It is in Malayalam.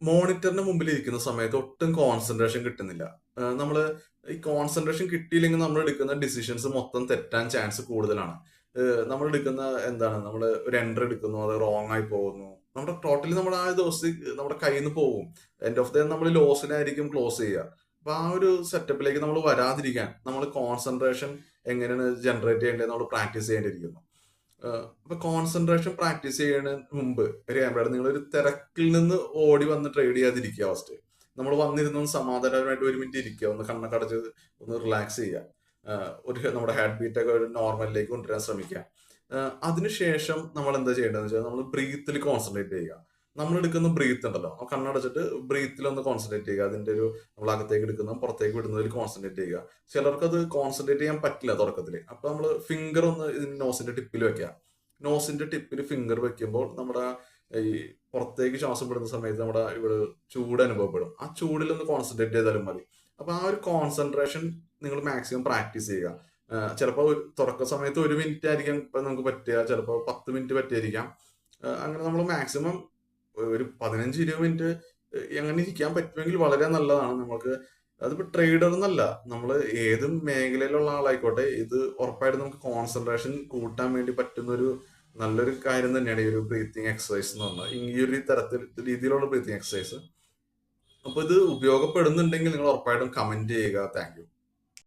മോണിറ്ററിന് മുമ്പിൽ ഇരിക്കുന്ന സമയത്ത് ഒട്ടും കോൺസെൻട്രേഷൻ കിട്ടുന്നില്ല. നമ്മള് ഈ കോൺസെൻട്രേഷൻ കിട്ടിയില്ലെങ്കിൽ നമ്മൾ എടുക്കുന്ന ഡിസിഷൻസ് മൊത്തം തെറ്റാൻ ചാൻസ് കൂടുതലാണ്. നമ്മൾ എടുക്കുന്ന എന്താണ് നമ്മള് ഒരു എൻട്രി എടുക്കുന്നു, അത് റോങ് ആയി പോകുന്നു. നമ്മുടെ ടോട്ടലി നമ്മുടെ ആ ദിവസം നമ്മുടെ കയ്യിൽ നിന്ന് പോകും. എൻഡ് ഓഫ് ദ നമ്മൾ ലോസിനായിരിക്കും ക്ലോസ് ചെയ്യുക. അപ്പൊ ആ ഒരു സെറ്റപ്പിലേക്ക് നമ്മൾ വരാതിരിക്കാൻ നമ്മൾ കോൺസെൻട്രേഷൻ എങ്ങനെയാണ് ജനറേറ്റ് ചെയ്യേണ്ടത് നമ്മൾ പ്രാക്ടീസ് ചെയ്യേണ്ടിയിരിക്കുന്നു. അപ്പൊ കോൺസെൻട്രേഷൻ പ്രാക്ടീസ് ചെയ്യുന്നതിന് മുമ്പ് ഒരു കാര്യം പറയാം. നിങ്ങൾ ഒരു തിരക്കിൽ നിന്ന് ഓടി വന്ന് ട്രേഡ് ചെയ്യാതിരിക്കുക. ഫസ്റ്റ് നമ്മൾ വന്നിരുന്ന സമാധാനപരമായിട്ട് ഒരു മിനിറ്റ് ഇരിക്കുക, ഒന്ന് കണ്ണൊക്കെ അടച്ച് ഒന്ന് റിലാക്സ് ചെയ്യുക. ഒരു നമ്മുടെ ഹാർട്ട് ബീറ്റ് ഒക്കെ ഒരു നോർമലിലേക്ക് കൊണ്ടുവരാൻ ശ്രമിക്കുക. അതിനുശേഷം നമ്മൾ എന്താ ചെയ്യേണ്ടതെന്ന് വെച്ചാൽ നമ്മൾ ബ്രീത്തിൽ കോൺസെൻട്രേറ്റ് ചെയ്യുക. നമ്മൾ എടുക്കുന്ന ബ്രീത്ത് ഉണ്ടല്ലോ, കണ്ണടച്ചിട്ട് ബ്രീത്തിൽ ഒന്ന് കോൺസെൻട്രേറ്റ് ചെയ്യുക. അതിന്റെ ഒരു നമ്മൾ അകത്തേക്ക് എടുക്കുന്നതും പുറത്തേക്ക് വിടുന്നതിൽ കോൺസെൻട്രേറ്റ് ചെയ്യുക. ചിലർക്ക് അത് കോൺസെൻട്രേറ്റ് ചെയ്യാൻ പറ്റില്ല തുടക്കത്തിൽ. അപ്പൊ നമ്മൾ ഫിംഗർ ഒന്ന് നോസിന്റെ ടിപ്പിൽ വെക്കുക. നോസിന്റെ ടിപ്പിൽ ഫിംഗർ വെക്കുമ്പോൾ നമ്മുടെ ഈ പുറത്തേക്ക് ശ്വാസം വിടുന്ന സമയത്ത് നമ്മുടെ ഇവിടെ ചൂട് അനുഭവപ്പെടും. ആ ചൂടിൽ ഒന്ന് കോൺസെൻട്രേറ്റ് ചെയ്താലും മതി. അപ്പൊ ആ ഒരു കോൺസെൻട്രേഷൻ നിങ്ങൾ മാക്സിമം പ്രാക്ടീസ് ചെയ്യുക. ചിലപ്പോൾ തുടക്ക സമയത്ത് ഒരു മിനിറ്റ് ആയിരിക്കാം ഇപ്പൊ നമുക്ക് പറ്റുക, ചിലപ്പോൾ 10 മിനിറ്റ് പറ്റിയായിരിക്കാം. അങ്ങനെ നമ്മൾ മാക്സിമം ഒരു 15-20 മിനിറ്റ് അങ്ങനെ ഇരിക്കാൻ പറ്റുമെങ്കിൽ വളരെ നല്ലതാണ്. നമുക്ക് അതിപ്പോ ട്രേഡർ എന്നല്ല, നമ്മൾ ഏത് മേഖലയിലുള്ള ആളായിക്കോട്ടെ, ഇത് ഉറപ്പായിട്ടും നമുക്ക് കോൺസെൻട്രേഷൻ കൂട്ടാൻ വേണ്ടി പറ്റുന്ന ഒരു നല്ലൊരു കാര്യം തന്നെയാണ് ഈ ഒരു ബ്രീത്തിങ് എക്സസൈസ് എന്ന് പറഞ്ഞാൽ. ഈ ഒരു തരത്തിൽ രീതിയിലുള്ള ബ്രീത്തിങ് എക്സസൈസ്. അപ്പൊ ഇത് ഉപയോഗപ്പെടുന്നുണ്ടെങ്കിൽ നിങ്ങൾ ഉറപ്പായിട്ടും കമന്റ് ചെയ്യുക. Thank you.